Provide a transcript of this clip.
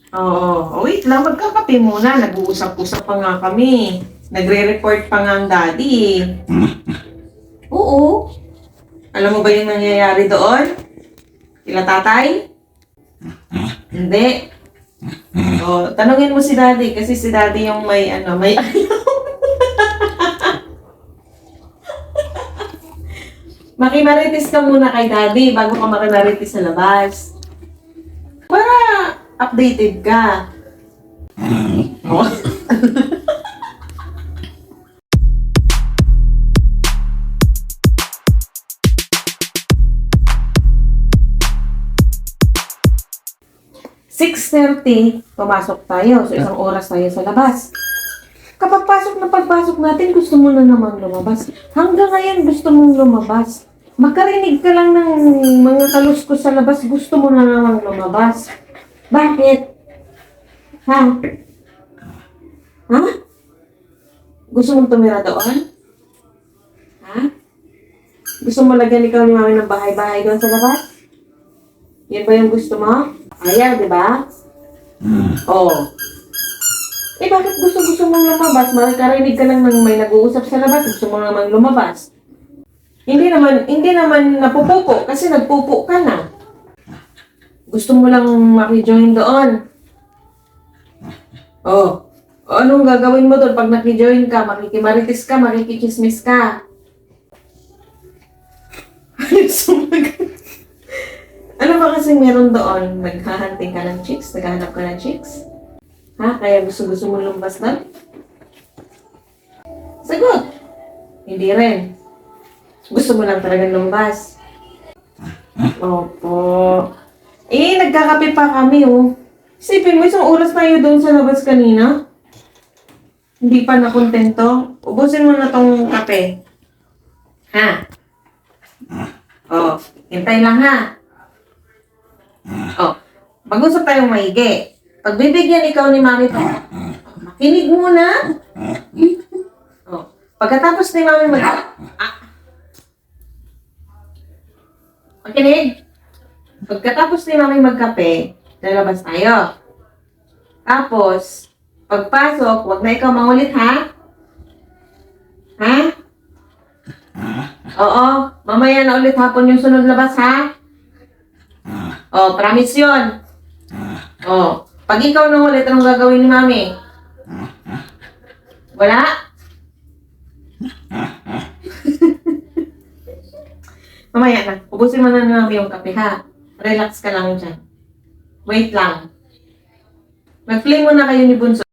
Oo. Wait lang, magkakape muna. Nag-uusap-usap pa nga kami. Nagre-report pa nga ang daddy. Oo. Alam mo ba yung nangyayari doon? Kila tatay? Hindi. Oh, tanungin mo si daddy kasi si daddy yung may makimarites ka muna kay daddy bago ka makimarites sa labas. Para updated ka. Oh. 6:30, pumasok tayo. So, isang oras tayo sa labas. Kapag pasok na pagpasok natin, gusto mo na naman lumabas. Hanggang ngayon, gusto mong lumabas. Makarinig ka lang ng mga kaluskos sa labas, gusto mo na naman lumabas. Bakit? Ha? Ha? Gusto mong tumira doon? Ha? Gusto mo lagyan ikaw ni mami ng bahay-bahay doon sa labas? Yan ba yung gusto mo? Ayaw, di ba? Oo. Eh, bakit gusto mong lumabas? Makikarinig ka lang ng may nag-uusap sa labas, gusto mo naman lumabas. Hindi naman napupupo kasi nagpupo ka na. Gusto mo lang makijoin doon. Oh. O anong gagawin mo doon pag nakijoin ka? Makikimarites ka, makikichismis ka. Ano ba kasi meron doon? Naghahanting ka ng chicks? Naghahanap ka ng chicks? Ha? Kaya gusto mo lumabas doon? Sagot! Hindi rin. Gusto mo lang talagang lumabas? Opo. Eh, nagkakape pa kami, oh. Isipin mo, isang oras tayo doon sa labas kanina. Hindi pa nakontento. Ubusin mo na tong kape. Ha? Oh, hintay lang ha. Oh, mag-usap tayong maigi. Pagbibigyan ikaw ni mami pa, makinig muna. Oh, pagkatapos ni mami makinig. Pagkatapos ni mami magkape, lalabas tayo. Tapos, pagpasok, wag na ikaw mangulit ha? Ha? Oo, mamaya na ulit hapon yung sunod labas ha? Oh, promise yun. Oh, pag ikaw nang ulit, anong gagawin ni mami? Wala? Mamaya na, ubusin mo na ni mami yung kape ha? Relax ka lang dyan. Wait lang. Mag-play muna kayo ni Bunso.